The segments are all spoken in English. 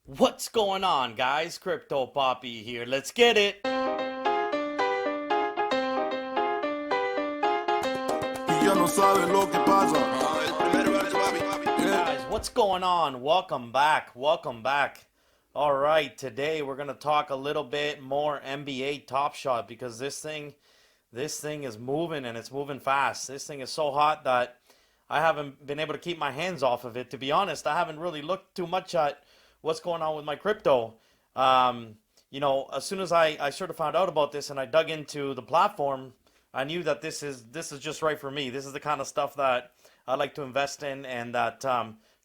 What's going on, guys? Crypto Poppy here. Let's get it. Y ya no sabes lo que pasa. Guys, what's going on? Welcome back. Welcome back. All right, today we're going to talk a little bit more NBA Top Shot because this thing is moving and it's moving fast. This thing is so hot that I haven't been able to keep my hands off of it. To be honest, I haven't really looked too much at what's going on with my crypto. As soon as I sort of found out about this and I dug into the platform, I knew that this is just right for me. This is the kind of stuff that I like to invest in and that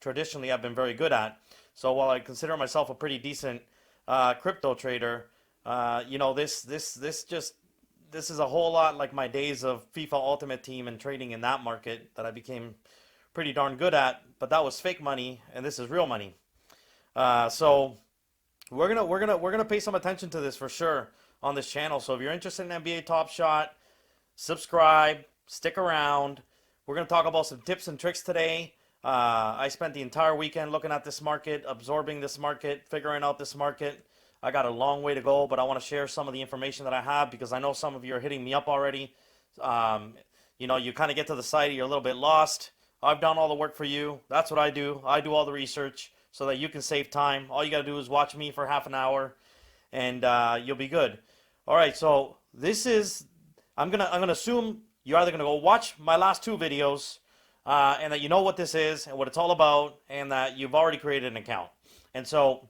traditionally I've been very good at. So while I consider myself a pretty decent crypto trader, this is a whole lot like my days of FIFA Ultimate Team and trading in that market that I became pretty darn good at. But that was fake money, and this is real money. So we're gonna pay some attention to this for sure on this channel. So if you're interested in NBA Top Shot, subscribe, stick around. We're gonna talk about some tips and tricks today. I spent the entire weekend looking at this market, absorbing this market, figuring out this market. I got a long way to go, but I want to share some of the information that I have because I know some of you are hitting me up already. Um, you kind of get to the site, you're a little bit lost. I've done all the work for you. That's what I do. I do all the research so that you can save time. All you got to do is watch me for half an hour, and you'll be good. All right, so this is I'm gonna assume you're either gonna go watch my last two videos, and that you know what this is and what it's all about, and that you've already created an account. And so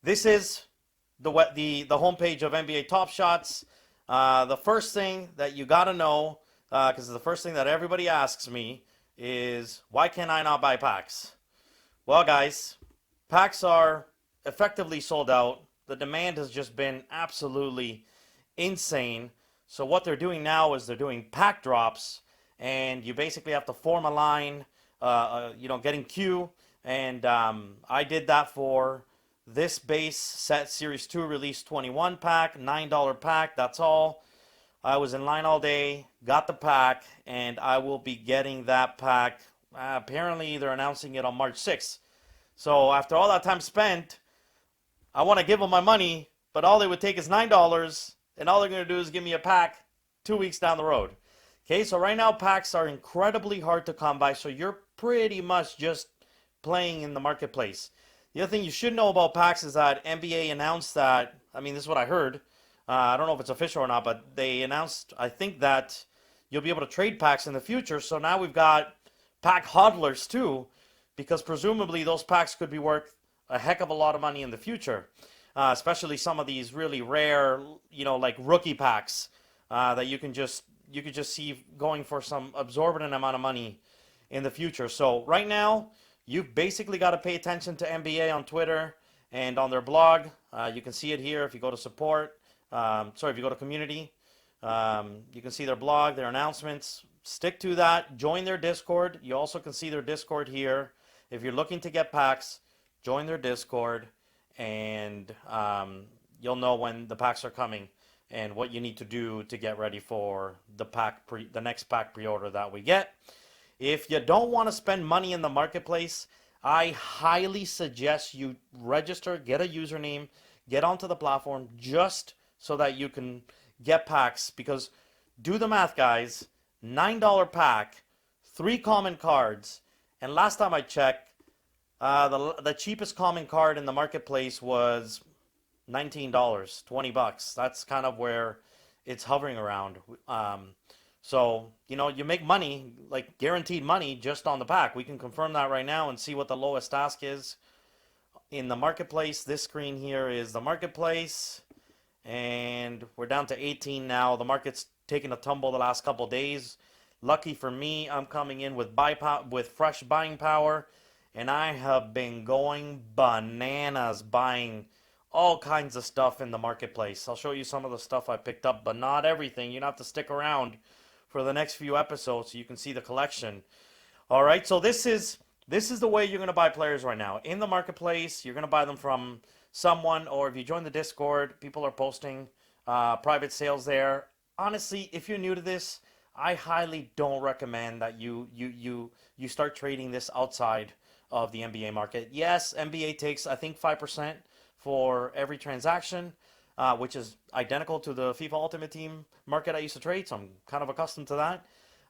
this is the homepage of NBA Top Shots. The first thing that you got to know, because the first thing that everybody asks me is, why can I not buy packs? Well, guys, packs are effectively sold out. The demand has just been absolutely insane. So what they're doing now is they're doing pack drops, and you basically have to form a line, getting queue. And I did that for this base set Series 2 Release 21 pack, $9 pack, that's all. I was in line all day, got the pack, and I will be getting that pack. Apparently, they're announcing it on March 6th. So after all that time spent, I want to give them my money, but all they would take is $9, and all they're going to do is give me a pack 2 weeks down the road. Okay, so right now packs are incredibly hard to come by, so you're pretty much just playing in the marketplace. The other thing you should know about packs is that NBA announced that, I mean, this is what I heard. I don't know if it's official or not, but they announced, I think, that you'll be able to trade packs in the future. So now we've got pack hodlers too, because presumably those packs could be worth a heck of a lot of money in the future, especially some of these really rare, like rookie packs that you could just see going for some absorbent amount of money in the future. So right now, you've basically got to pay attention to NBA on Twitter and on their blog. You can see it here if you go to support. If you go to community, you can see their blog, their announcements. Stick to that. Join their Discord. You also can see their Discord here. If you're looking to get packs, join their Discord, and you'll know when the packs are coming and what you need to do to get ready for the next pack pre-order that we get. If you don't want to spend money in the marketplace, I highly suggest you register, get a username, get onto the platform just so that you can get packs. Because do the math, guys, $9 pack, 3 common cards, and last time I checked, the cheapest common card in the marketplace was $19, $20. That's kind of where it's hovering around. So, you make money, like guaranteed money, just on the pack. We can confirm that right now and see what the lowest ask is in the marketplace. This screen here is the marketplace, and we're down to 18 now. The market's taken a tumble the last couple days. Lucky for me, I'm coming in with fresh buying power, and I have been going bananas buying all kinds of stuff in the marketplace. I'll show you some of the stuff I picked up, but not everything. You have to stick around for the next few episodes so you can see the collection. All right, so this is the way you're going to buy players right now. In the marketplace, you're going to buy them from someone, or if you join the Discord, people are posting private sales there. Honestly, if you're new to this, I highly don't recommend that you start trading this outside of the NBA market. Yes, NBA takes, I think, 5% for every transaction, which is identical to the FIFA Ultimate Team market I used to trade, so I'm kind of accustomed to that.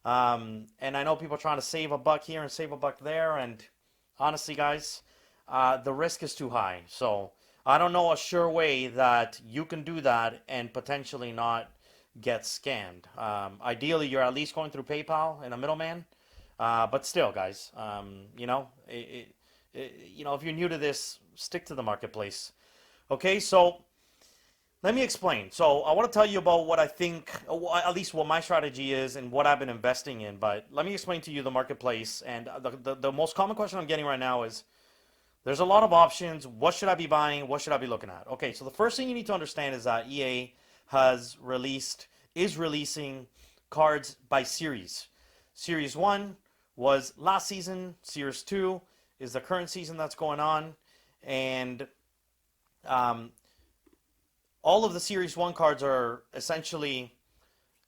And I know people are trying to save a buck here and save a buck there, and honestly, guys, the risk is too high. So I don't know a sure way that you can do that and potentially not get scammed. Ideally, you're at least going through PayPal and a middleman. But still, guys, if you're new to this, stick to the marketplace. Okay, so let me explain. So I want to tell you about what I think, at least what my strategy is and what I've been investing in. But let me explain to you the marketplace. And the most common question I'm getting right now is, there's a lot of options. What should I be buying? What should I be looking at? Okay, so the first thing you need to understand is that EA is releasing cards by series. Series 1 was last season. Series 2 is the current season that's going on. And all of the Series 1 cards are essentially,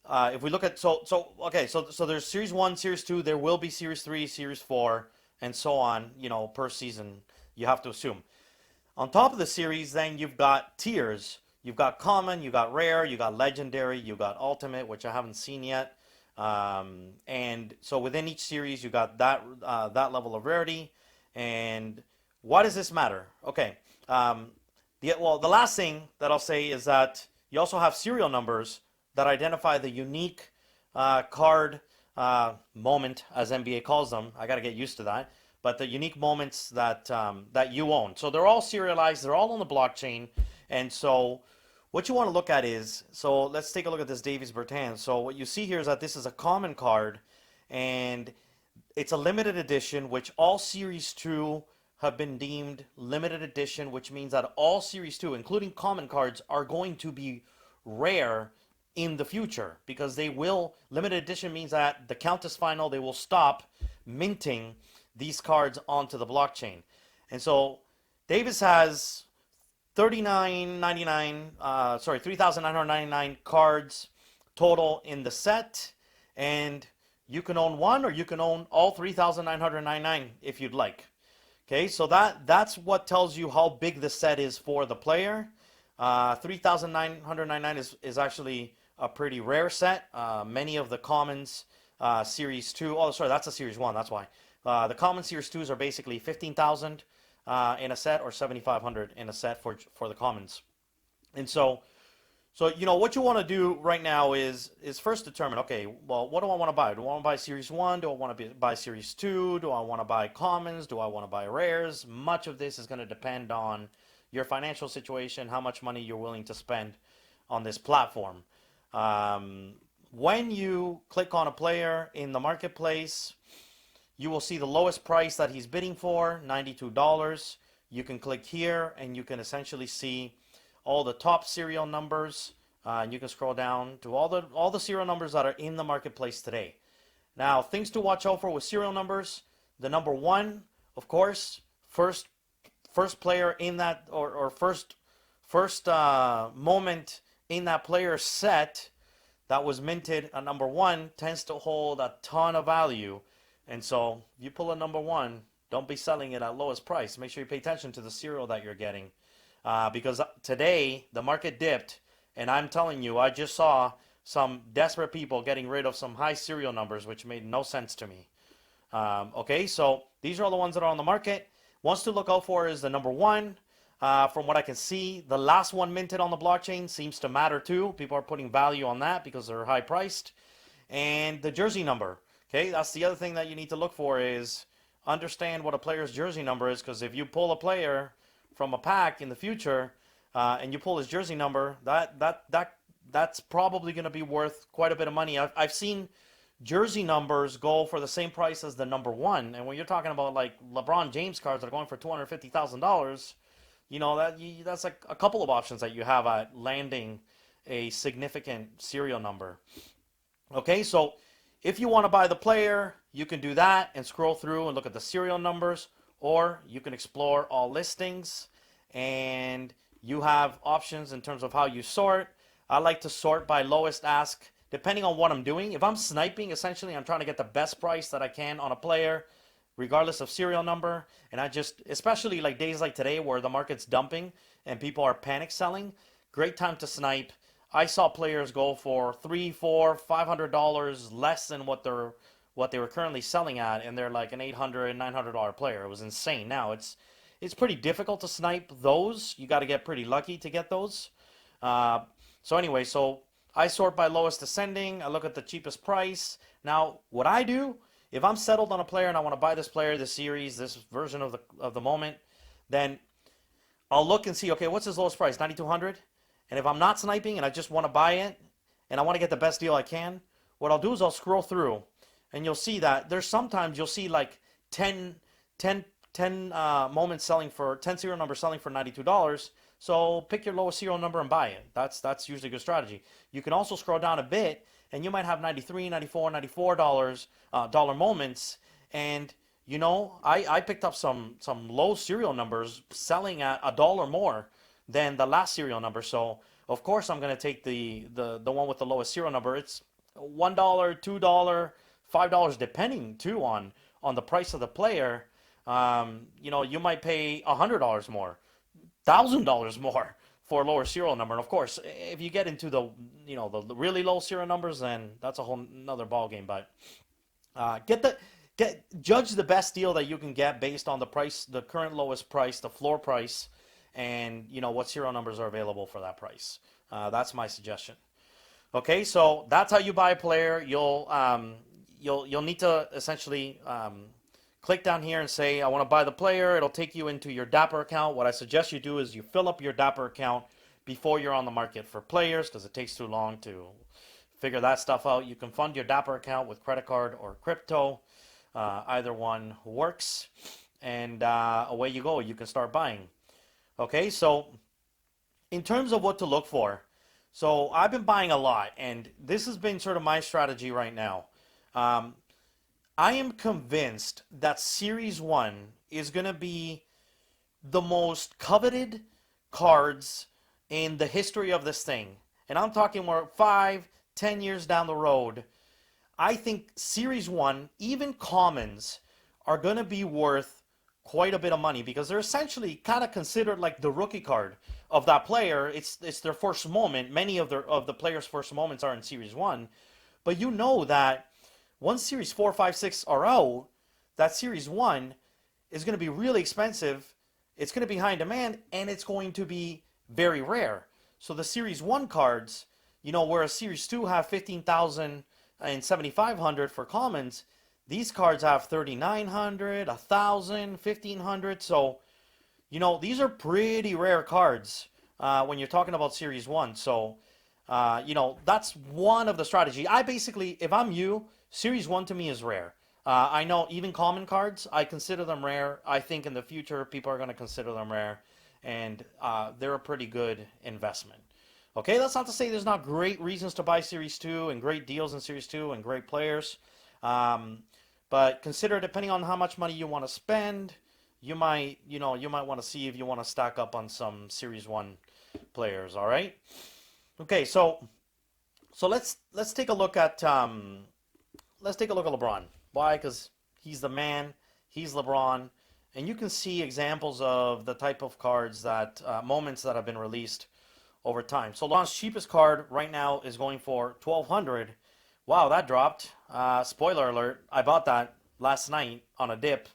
if we look at, so there's Series 1, Series 2, there will be Series 3, Series 4, and so on, per season, you have to assume. On top of the series, then you've got tiers. You've got common, you got rare, you got legendary, you got ultimate, which I haven't seen yet. And so within each series, you got that level of rarity. And why does this matter? Okay. The last thing that I'll say is that you also have serial numbers that identify the unique card moment, as NBA calls them. I got to get used to that. But the unique moments that you own. So they're all serialized. They're all on the blockchain. And so what you want to look at is, so let's take a look at this Davis Bertans. So what you see here is that this is a common card, and it's a limited edition, which all Series 2 have been deemed limited edition, which means that all Series 2, including common cards, are going to be rare in the future, because limited edition means that the count is final. They will stop minting these cards onto the blockchain. And so Davis has 3,999 cards total in the set, and you can own one or you can own all 3,999 if you'd like. Okay, so that's what tells you how big the set is for the player. 3,999 is actually a pretty rare set. Many of the commons, Series 2, oh sorry, that's a Series 1, that's why. The common Series 2s are basically 15,000 in a set, or 7,500 in a set for the commons. And so what you want to do right now is first determine, okay, well, what do I want to buy? Do I want to buy Series 1? Do I want to buy Series 2? Do I want to buy commons? Do I want to buy rares? Much of this is going to depend on your financial situation, how much money you're willing to spend on this platform. When you click on a player in the marketplace, you will see the lowest price that he's bidding for, $92. You can click here and you can essentially see all the top serial numbers, and you can scroll down to all the serial numbers that are in the marketplace today. Now, things to watch out for with serial numbers: the number 1, of course, first player in that, or first moment in that player's set that was minted, a number 1 tends to hold a ton of value. And so you pull a number 1, don't be selling it at lowest price. Make sure you pay attention to the serial that you're getting. Because today the market dipped, and I'm telling you, I just saw some desperate people getting rid of some high serial numbers, which made no sense to me. Okay, so these are all the ones that are on the market. Ones to look out for is the number 1. From what I can see, the last one minted on the blockchain seems to matter too. People are putting value on that because they're high priced. And the jersey number. Okay, that's the other thing that you need to look for, is understand what a player's jersey number is, because if you pull a player from a pack in the future and you pull his jersey number, that's probably going to be worth quite a bit of money. I've seen jersey numbers go for the same price as the number 1, and when you're talking about like LeBron James cards that are going for $250,000, that's like a couple of options that you have at landing a significant serial number. Okay, so if you want to buy the player, you can do that and scroll through and look at the serial numbers, or you can explore all listings, and you have options in terms of how you sort. I like to sort by lowest ask, depending on what I'm doing. If I'm sniping, essentially I'm trying to get the best price that I can on a player, regardless of serial number. And I just, especially like days like today where the market's dumping and people are panic selling, great time to snipe. I saw players go for $3, $4, $500 less than what they were currently selling at, and they're like an $800, $900 player. It was insane. Now it's pretty difficult to snipe those. You got to get pretty lucky to get those. Uh, so anyway, so I sort by lowest ascending. I look at the cheapest price. Now, what I do, if I'm settled on a player and I want to buy this player, this series, this version of the moment, then I'll look and see, okay, what's his lowest price? 9,200? And if I'm not sniping and I just want to buy it and I want to get the best deal I can, what I'll do is I'll scroll through and you'll see that there's sometimes you'll see like 10 moments selling for 10 serial numbers selling for $92. So pick your lowest serial number and buy it. That's usually a good strategy. You can also scroll down a bit and you might have 93, 94, $94 dollar moments. And you know, I picked up some low serial numbers selling at $1 more than the last serial number. So of course I'm gonna take the one with the lowest serial number. It's $1, $2, $5 depending too on the price of the player. You know, you might pay $100 more, $1,000 more for a lower serial number. And of course, if you get into the the really low serial numbers, then that's a whole another ball game. But judge the best deal that you can get based on the price, the current lowest price, the floor price, and you know what serial numbers are available for that price. That's my suggestion. Okay, so that's how you buy a player. You'll need to essentially click down here and say I want to buy the player. It'll take you into your Dapper account. What I suggest you do is you fill up your Dapper account before you're on the market for players, because it takes too long to figure that stuff out. You can fund your Dapper account with credit card or crypto. Either one works, and away you go. You can start buying. Okay, so in terms of what to look for, so I've been buying a lot, and this has been sort of my strategy right now. I am convinced that Series 1 is going to be the most coveted cards in the history of this thing. And I'm talking more 5, 10 years down the road. I think Series 1, even commons, are going to be worth quite a bit of money because they're essentially kind of considered like the rookie card of that player. It's their first moment. Many of the players' first moments are in Series 1. But you know that once Series 4, 5, 6 are out, that Series 1 is going to be really expensive. It's going to be high in demand, and it's going to be very rare. So the Series 1 cards, you know, whereas Series 2 have 15,000 and 7,500 for commons, these cards have 3,900, 1,000, 1,500. So, you know, these are pretty rare cards when you're talking about Series 1. So, you know, that's one of the strategy. I basically, if I'm you, Series 1 to me is rare. I know even common cards, I consider them rare. I think in the future, people are going to consider them rare. And they're a pretty good investment. Okay, that's not to say there's not great reasons to buy Series 2 and great deals in Series 2 and great players. But consider, depending on how much money you want to spend, you might want to see if you want to stack up on some Series 1 players, all right? Okay, so let's take a look at LeBron. Why? Because he's the man. He's LeBron, and you can see examples of the type of cards that moments that have been released over time. So LeBron's cheapest card right now is going for $1,200. Wow, that dropped. Spoiler alert: I bought that last night on a dip.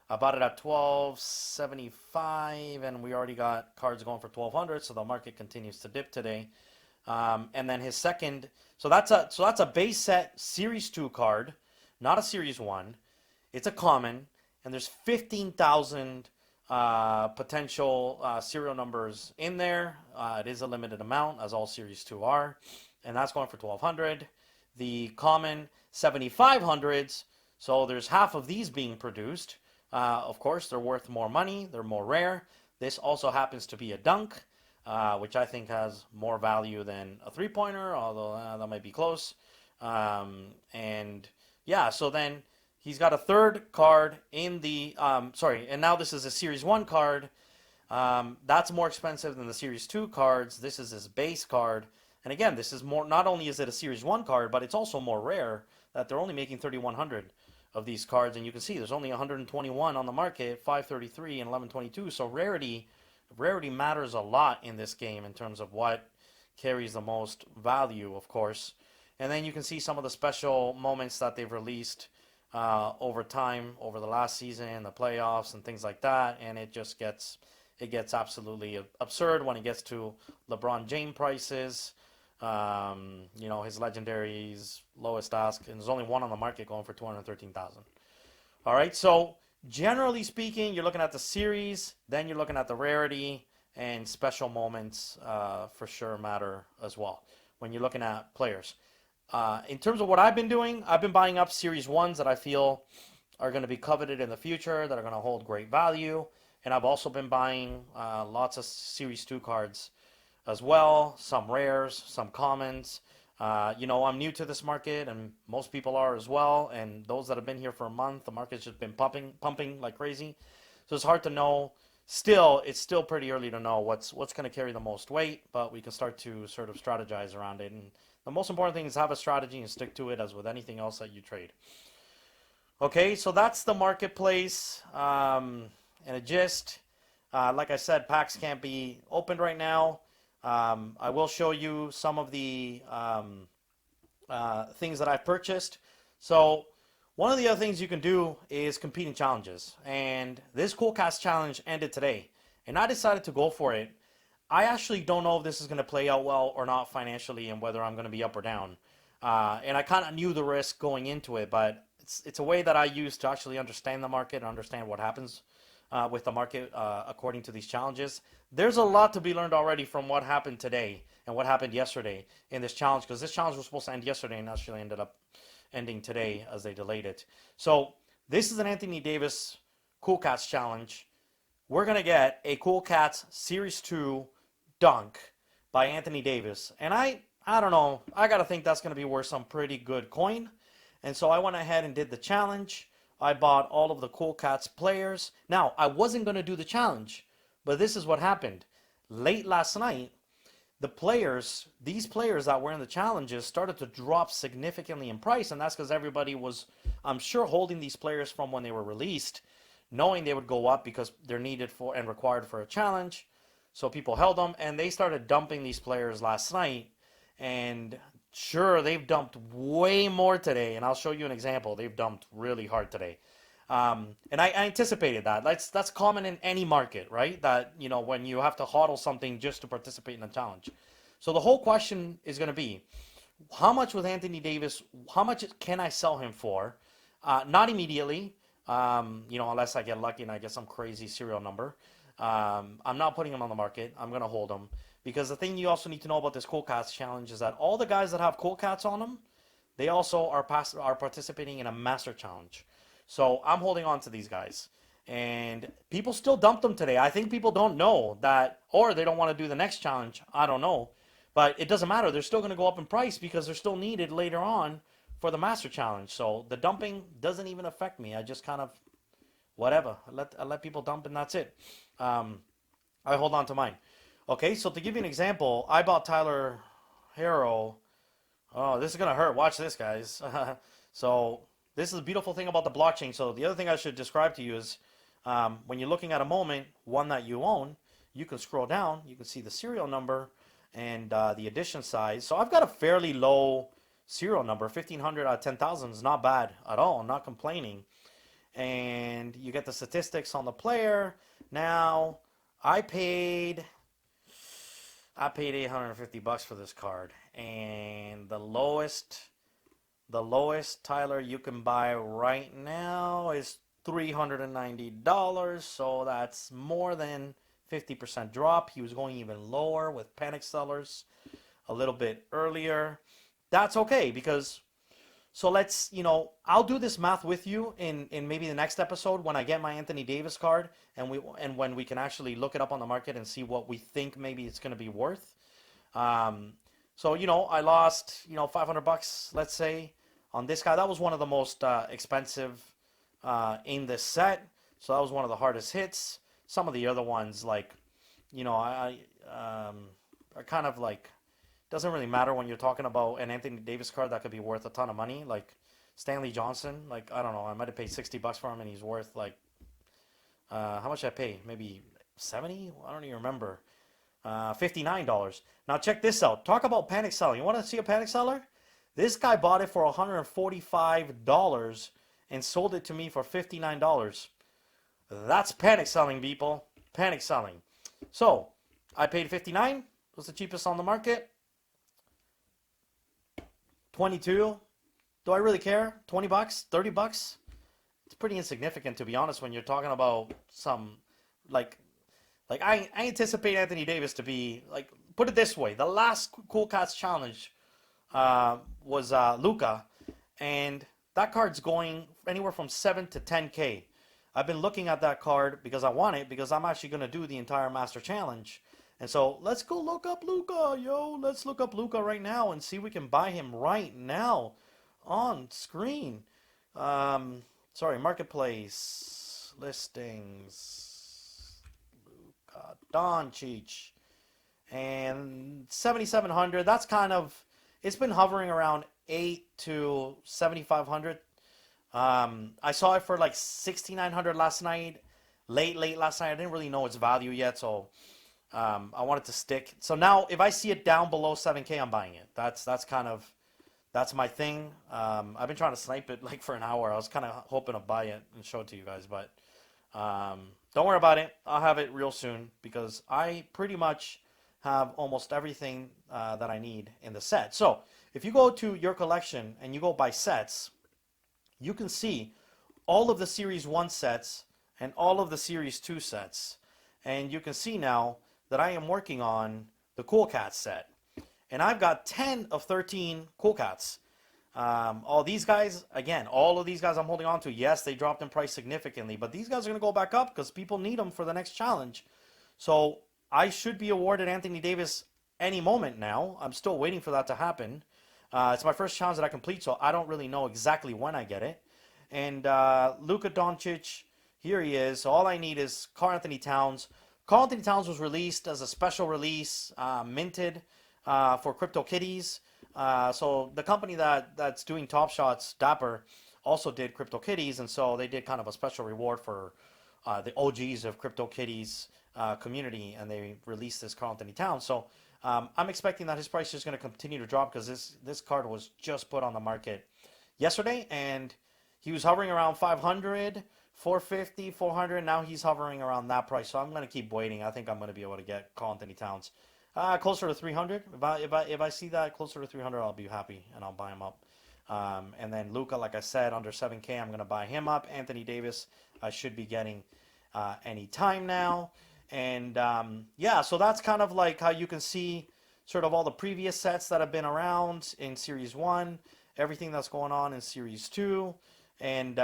I bought it at $1,275, and we already got cards going for $1,200. So the market continues to dip today. And then his second, so that's a base set Series 2 card, not a Series 1. It's a common, and there's 15,000 potential serial numbers in there. It is a limited amount, as all Series 2 are, and that's going for $1,200. The common 7,500s, so there's half of these being produced. Of course, they're worth more money. They're more rare. This also happens to be a dunk. Which I think has more value than a three-pointer, although that might be close. And yeah, so then he's got a third card in the, and now this is a Series 1 card. That's more expensive than the Series 2 cards. This is his base card. And again, this is more, not only is it a Series 1 card, but it's also more rare that they're only making 3,100 of these cards, and you can see there's only 121 on the market, 533 and 1122. So rarity matters a lot in this game in terms of what carries the most value, of course. And then you can see some of the special moments that they've released over time, over the last season, the playoffs, and things like that. And it gets absolutely absurd when it gets to LeBron James prices. His legendaries, lowest ask, and there's only one on the market going for 213,000. All right, so generally speaking, you're looking at the series, then you're looking at the rarity, and special moments for sure matter as well when you're looking at players. In terms of what I've been doing, I've been buying up Series 1s that I feel are going to be coveted in the future, that are going to hold great value. And I've also been buying lots of Series 2 cards as well, some rares, some commons. I'm new to this market, and most people are as well. And those that have been here for a month, the market's just been pumping like crazy. So it's hard to know. It's still pretty early to know what's going to carry the most weight, but we can start to sort of strategize around it. And the most important thing is have a strategy and stick to it, as with anything else that you trade. Okay, so that's the marketplace. And a gist, like I said, packs can't be opened right now. I will show you some of the things that I've purchased. So one of the other things you can do is compete in challenges. And this Cool Cast challenge ended today. And I decided to go for it. I actually don't know if this is going to play out well or not financially, and whether I'm going to be up or down. And I kind of knew the risk going into it, but it's a way that I use to actually understand the market and understand what happens with the market according to these challenges. There's a lot to be learned already from what happened today and what happened yesterday in this challenge, because this challenge was supposed to end yesterday and actually ended up ending today as they delayed it. So this is an Anthony Davis Cool Cats challenge. We're going to get a Cool Cats Series 2 dunk by Anthony Davis. And I don't know, I got to think that's going to be worth some pretty good coin. And so I went ahead and did the challenge. I bought all of the Cool Cats players. Now, I wasn't going to do the challenge, but this is what happened. Late last night, these players that were in the challenges started to drop significantly in price, and that's because everybody was, I'm sure, holding these players from when they were released, knowing they would go up because they're needed for and required for a challenge. So people held them, and they started dumping these players last night. And sure, they've dumped way more today, and I'll show you an example. They've dumped really hard today. And I anticipated that. That's common in any market, right? That, when you have to hodl something just to participate in a challenge. So the whole question is going to be, how much with Anthony Davis, how much can I sell him for? Not immediately, unless I get lucky and I get some crazy serial number. I'm not putting him on the market. I'm going to hold him. Because the thing you also need to know about this Cool Cats challenge is that all the guys that have Cool Cats on them, they also are participating in a Master Challenge. So I'm holding on to these guys. And people still dumped them today. I think people don't know that, or they don't want to do the next challenge. I don't know. But it doesn't matter. They're still going to go up in price because they're still needed later on for the Master Challenge. So the dumping doesn't even affect me. I just kind of, whatever. I let people dump, and that's it. I hold on to mine. Okay, so to give you an example, I bought Tyler Harrow. Oh, this is going to hurt. Watch this, guys. So this is the beautiful thing about the blockchain. So the other thing I should describe to you is when you're looking at a moment, one that you own, you can scroll down. You can see the serial number and the edition size. So I've got a fairly low serial number. 1,500 out of 10,000 is not bad at all. I'm not complaining. And you get the statistics on the player. Now, I paid $850 for this card, and the lowest Tyler you can buy right now is $390, so that's more than 50% drop. He was going even lower with panic sellers a little bit earlier. That's okay, because so let's, I'll do this math with you in maybe the next episode when I get my Anthony Davis card and when we can actually look it up on the market and see what we think maybe it's going to be worth. So, I lost, $500, let's say, on this guy. That was one of the most expensive in this set. So that was one of the hardest hits. Some of the other ones, like, are kind of like, doesn't really matter when you're talking about an Anthony Davis card that could be worth a ton of money. Like, Stanley Johnson. Like, I don't know, I might have paid $60 for him, and he's worth like, how much did I pay? Maybe 70? I don't even remember. $59. Now check this out. Talk about panic selling. You want to see a panic seller? This guy bought it for $145 and sold it to me for $59. That's panic selling, people. Panic selling. So, I paid $59. It was the cheapest on the market. $22. Do I really care? $20? $30? It's pretty insignificant, to be honest, when you're talking about some, like I anticipate Anthony Davis to be, like, put it this way. The last Cool Cats Challenge was Luka, and that card's going anywhere from 7 to 10K. I've been looking at that card because I want it, because I'm actually going to do the entire Master Challenge. And so let's go look up Luka, yo. Let's look up Luka right now and see if we can buy him right now on screen. Sorry, Marketplace, listings, Luka Doncic, and 7,700. That's kind of, it's been hovering around 8 to 7,500. I saw it for like 6,900 last night, late last night. I didn't really know its value yet, so I wanted to stick. So now, if I see it down below 7K, I'm buying it. That's my thing. I've been trying to snipe it like for an hour. I was kind of hoping to buy it and show it to you guys, but don't worry about it. I'll have it real soon, because I pretty much have almost everything that I need in the set. So if you go to your collection and you go by sets, you can see all of the Series 1 sets and all of the Series 2 sets. And you can see now that I am working on the Cool Cats set. And I've got 10 of 13 Cool Cats. All these guys, again, all of these guys I'm holding on to, yes, they dropped in price significantly, but these guys are going to go back up because people need them for the next challenge. So I should be awarded Anthony Davis any moment now. I'm still waiting for that to happen. It's my first challenge that I complete, so I don't really know exactly when I get it. And Luka Doncic, here he is. So all I need is Karl-Anthony Towns. Karl-Anthony Towns was released as a special release, minted for CryptoKitties. So the company that's doing TOPSHOT's Dapper also did CryptoKitties, and so they did kind of a special reward for the OGs of CryptoKitties community, and they released this Karl-Anthony Towns. So I'm expecting that his price is going to continue to drop, because this card was just put on the market yesterday, and he was hovering around 500, 450, 400. Now he's hovering around that price. So I'm going to keep waiting. I think I'm going to be able to get Karl-Anthony Towns closer to 300. If I see that closer to 300, I'll be happy and I'll buy him up. And then Luka, like I said, under 7K, I'm going to buy him up. Anthony Davis, I should be getting any time now. And yeah, so that's kind of like how you can see sort of all the previous sets that have been around in Series 1, everything that's going on in Series 2. And,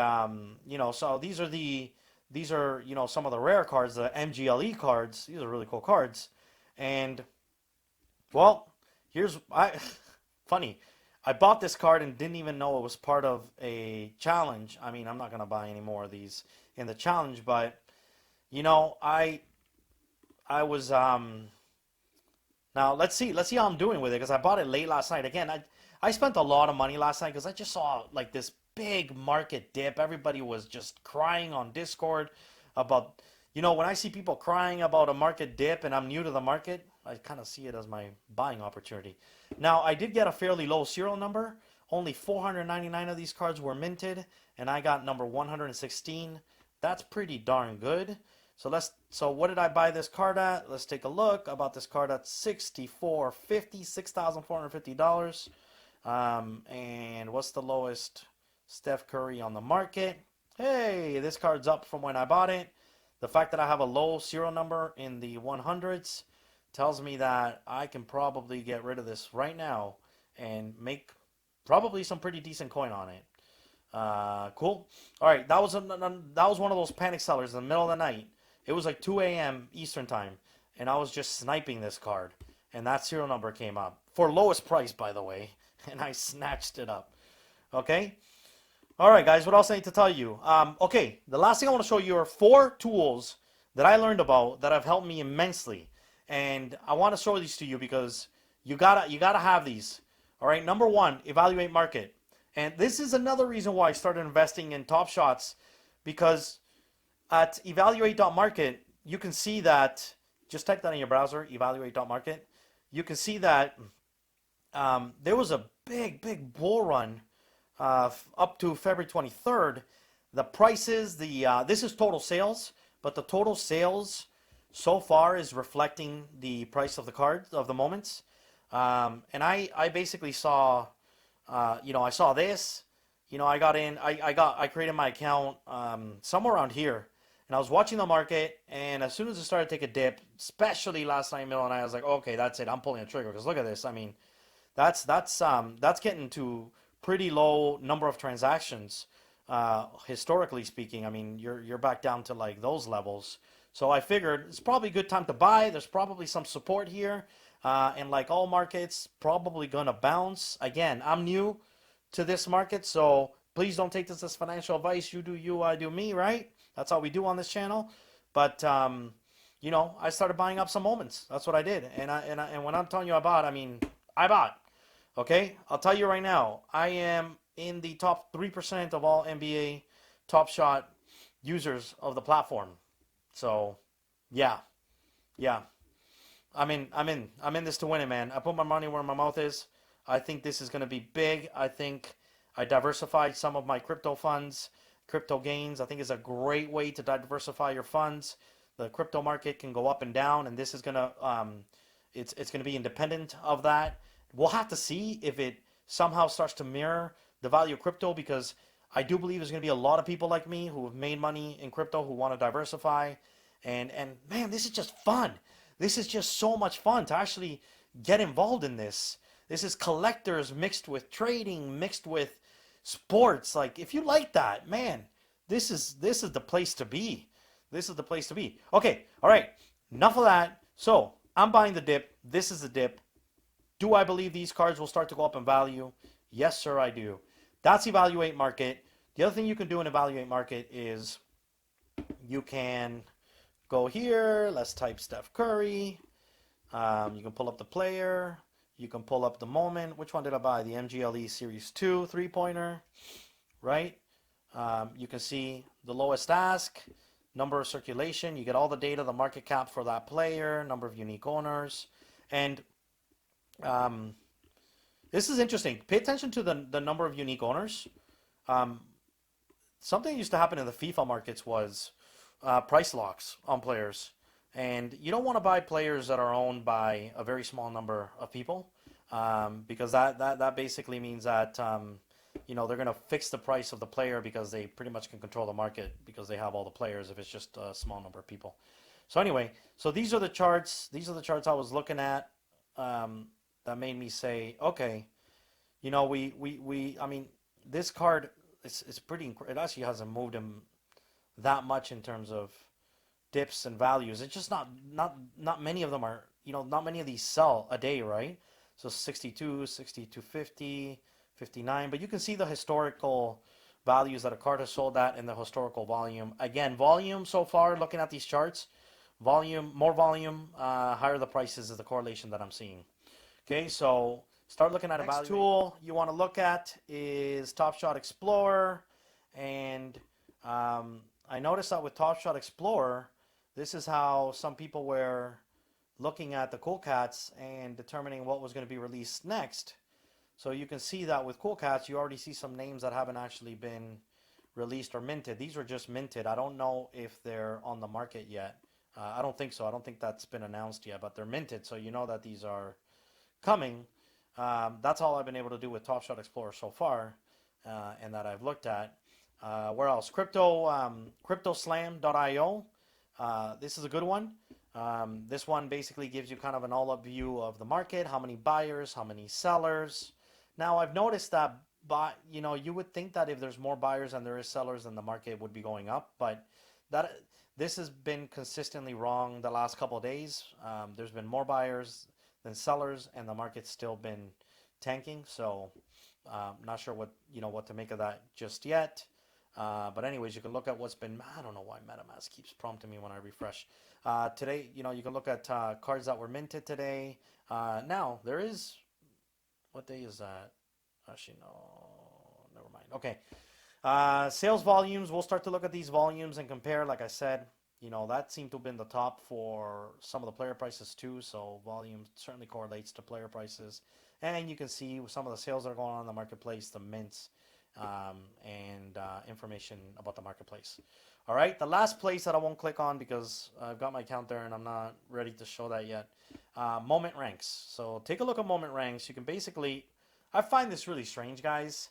you know, so these are, you know, some of the rare cards, the MGLE cards. These are really cool cards. And, well, funny. I bought this card and didn't even know it was part of a challenge. I mean, I'm not going to buy any more of these in the challenge, but, you know, I was, now let's see how I'm doing with it, because I bought it late last night. Again, I spent a lot of money last night because I just saw like this big market dip. Everybody was just crying on Discord about, you know, when I see people crying about a market dip and I'm new to the market, I kind of see it as my buying opportunity. Now, I did get a fairly low serial number. Only 499 of these cards were minted, and I got number 116. That's pretty darn good. So what did I buy this card at? Let's take a look. I bought this card at $64.50, $6,450. And what's the lowest? Steph Curry on the market. Hey, this card's up from when I bought it. The fact that I have a low serial number in the 100s tells me that I can probably get rid of this right now and make probably some pretty decent coin on it. Cool. All right, that was one of those panic sellers in the middle of the night. It was like 2 a.m. Eastern time, and I was just sniping this card, and that serial number came up for lowest price, by the way, and I snatched it up. Okay. All right, guys. What else I need to tell you? Okay, the last thing I want to show you are 4 tools that I learned about that have helped me immensely, and I want to show these to you because you gotta have these. All right. Number 1, evaluate market. And this is another reason why I started investing in Top Shots, because at evaluate.market, you can see that, just type that in your browser, evaluate.market. You can see that there was a big bull run up to February 23rd. The prices, this is total sales, but the total sales so far is reflecting the price of the cards of the moments. And I basically saw, I saw this. I got in. I created my account somewhere around here, and I was watching the market. And as soon as it started to take a dip, especially last night middle of the night, I was like, okay, that's it. I'm pulling the trigger because look at this. I mean, that's getting to pretty low number of transactions, historically speaking. I mean, you're back down to like those levels. So I figured it's probably a good time to buy. There's probably some support here, and like all markets, probably gonna bounce. Again, I'm new to this market, so please don't take this as financial advice. You do you, I do me, right? That's how we do on this channel. But I started buying up some moments. That's what I did, and when I'm telling you I bought, I mean I bought. Okay, I'll tell you right now, I am in the top 3% of all NBA Top Shot users of the platform. So, yeah, yeah. I'm in this to win it, man. I put my money where my mouth is. I think this is going to be big. I think I diversified some of my crypto funds, crypto gains. I think it's a great way to diversify your funds. The crypto market can go up and down, and this is gonna it's gonna be independent of that. We'll have to see if it somehow starts to mirror the value of crypto, because I do believe there's going to be a lot of people like me who have made money in crypto who want to diversify. And man, this is just fun. This is just so much fun to actually get involved in this. This is collectors mixed with trading, mixed with sports. Like if you like that, man, this is the place to be. This is the place to be. Okay, all right. Enough of that. So I'm buying the dip. This is the dip. Do I believe these cards will start to go up in value? Yes, sir, I do. That's evaluate market. The other thing you can do in evaluate market is you can go here. Let's type Steph Curry. You can pull up the player. You can pull up the moment. Which one did I buy? The MGLE Series 2 3-pointer, right? You can see the lowest ask, number of circulation. You get all the data, the market cap for that player, number of unique owners. And this is interesting. Pay attention to the number of unique owners. Um, Something used to happen in the FIFA markets was price locks on players. And you don't want to buy players that are owned by a very small number of people, because that basically means that they're going to fix the price of the player because they pretty much can control the market because they have all the players if it's just a small number of people. So anyway, so these are the charts. These are the charts I was looking at, that made me say, okay, I mean, this card is pretty. It actually hasn't moved him that much in terms of dips and values. It's just not many of them are, not many of these sell a day, right? So 62, 62.50, 59, but you can see the historical values that a card has sold at and the historical volume. Again, volume so far, looking at these charts, more volume, higher the prices is the correlation that I'm seeing. Okay, so start looking at a value. Next tool you want to look at is TopShot Explorer, and I noticed that with TopShot Explorer, this is how some people were looking at the Cool Cats and determining what was going to be released next. So you can see that with Cool Cats, you already see some names that haven't actually been released or minted. These were just minted. I don't know if they're on the market yet. I don't think so. I don't think that's been announced yet, but they're minted, so you know that these are coming. That's all I've been able to do with TopShot Explorer so far, and that I've looked at. Where else? CryptoSlam.io. This is a good one. This one basically gives you kind of an all-up view of the market, how many buyers, how many sellers. Now, I've noticed that, you would think that if there's more buyers than there is sellers, then the market would be going up, but this has been consistently wrong the last couple of days. There's been more buyers than sellers, and the market's still been tanking. So, not sure what to make of that just yet. But anyways, you can look at what's been. I don't know why MetaMask keeps prompting me when I refresh. Today, you can look at cards that were minted today. Now there is. What day is that? Actually, Okay. Sales volumes, we'll start to look at these volumes and compare. Like I said, that seemed to have been the top for some of the player prices too. So volume certainly correlates to player prices. And you can see some of the sales that are going on in the marketplace, the mints, and information about the marketplace. All right, the last place that I won't click on because I've got my account there and I'm not ready to show that yet. Moment ranks. So take a look at moment ranks. You can basically, I find this really strange, guys.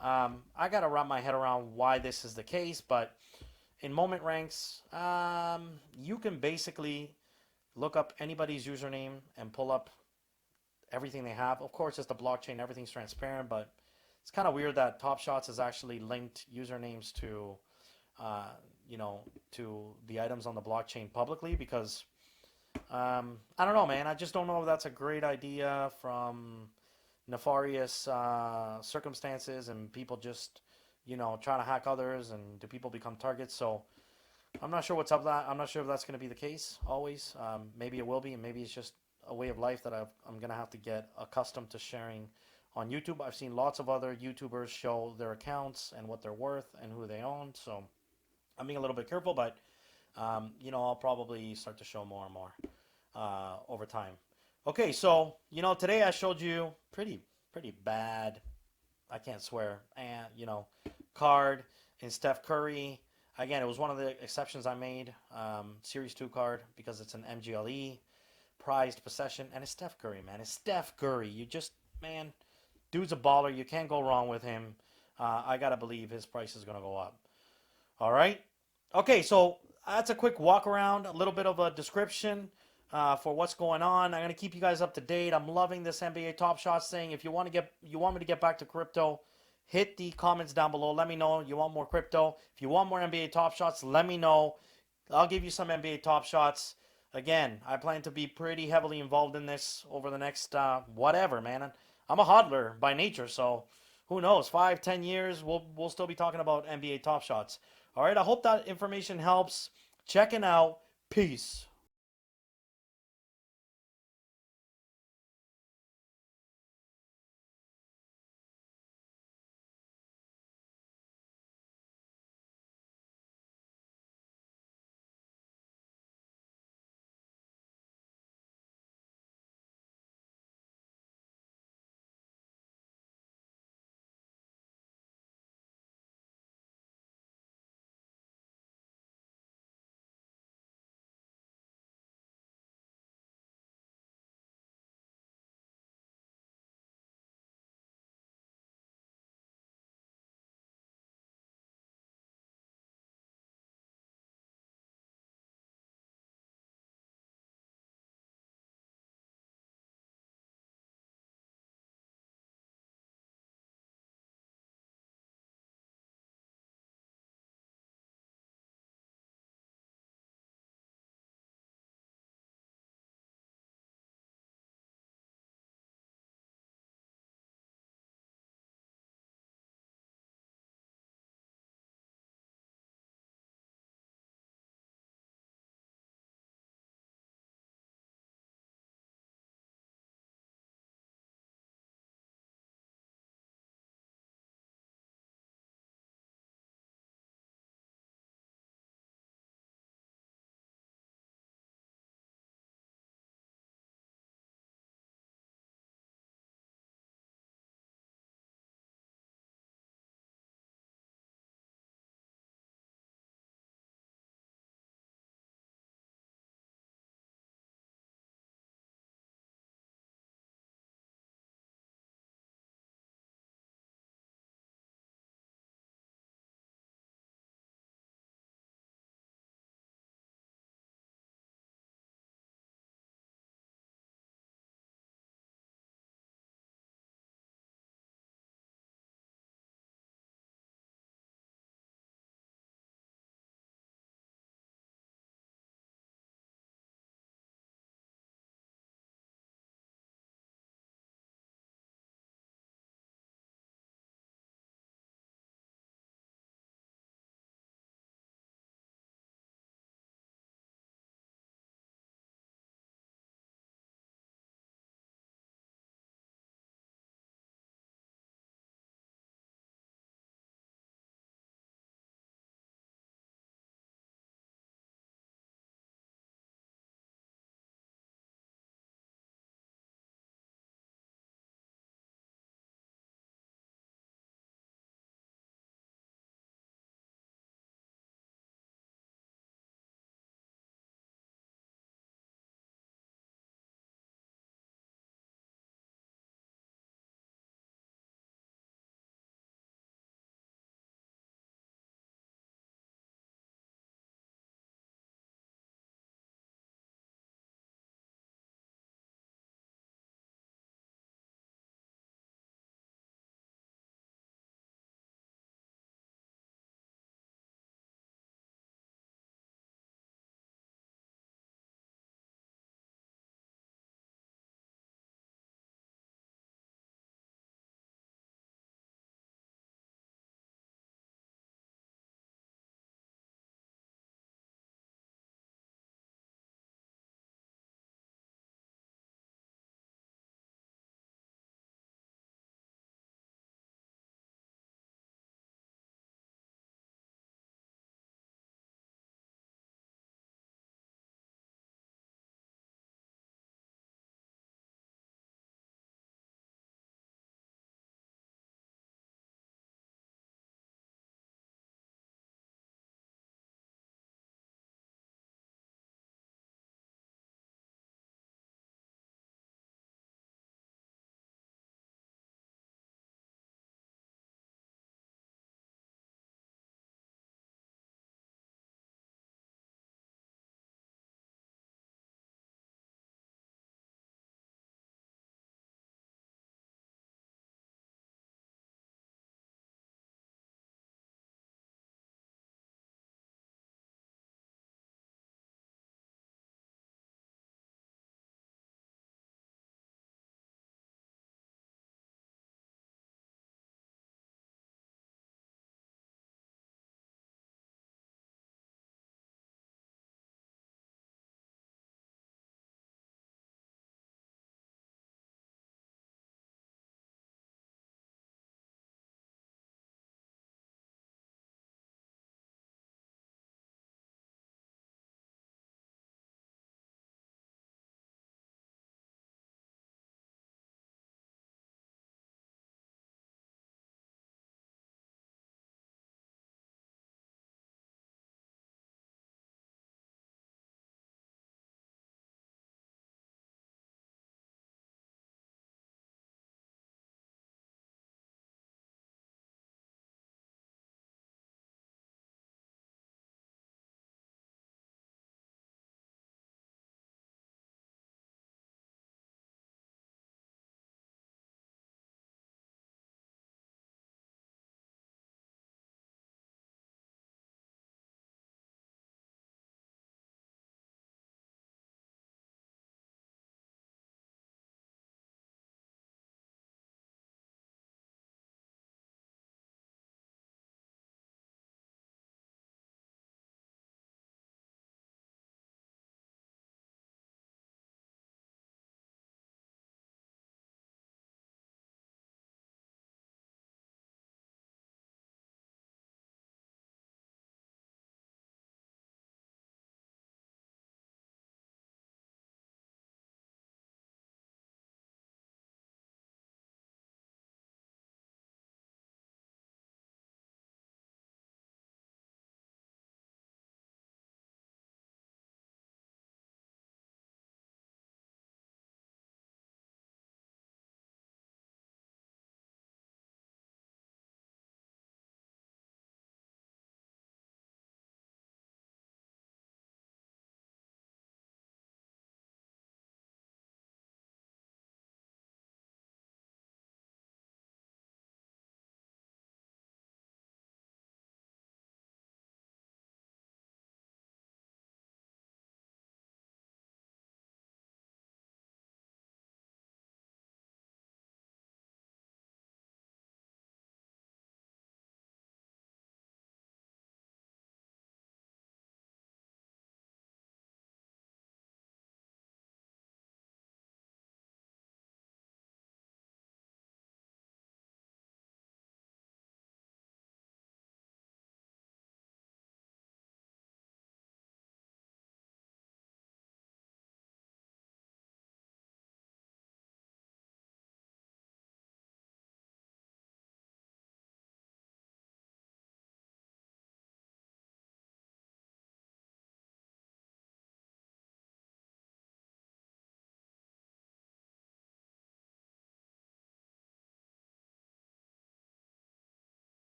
I got to wrap my head around why this is the case, but in moment ranks, you can basically look up anybody's username and pull up everything they have. Of course, it's the blockchain, everything's transparent, but it's kind of weird that TopShots has actually linked usernames to, to the items on the blockchain publicly because I don't know, man. I just don't know if that's a great idea from nefarious circumstances and people just, trying to hack others and do people become targets. So I'm not sure what's up with that. I'm not sure if that's going to be the case always. Maybe it will be, and maybe it's just a way of life that I'm going to have to get accustomed to sharing on YouTube. I've seen lots of other YouTubers show their accounts and what they're worth and who they own. So I'm being a little bit careful, but, I'll probably start to show more and more over time. Okay, so, today I showed you pretty bad, I can't swear, and, card in Steph Curry. Again, it was one of the exceptions I made, Series 2 card, because it's an MGLE, prized possession, and it's Steph Curry, man. It's Steph Curry. Man, dude's a baller. You can't go wrong with him. I got to believe his price is going to go up. All right? Okay, so that's a quick walk around, a little bit of a description for what's going on. I'm going to keep you guys up to date. I'm loving this NBA Top Shots thing. If you want me to get back to crypto, hit the comments down below. Let me know you want more crypto. If you want more NBA Top Shots, let me know. I'll give you some NBA Top Shots. Again, I plan to be pretty heavily involved in this over the next whatever, man. I'm a hodler by nature, so who knows? 5-10 years, we'll still be talking about NBA Top Shots. All right, I hope that information helps. Checking out. Peace.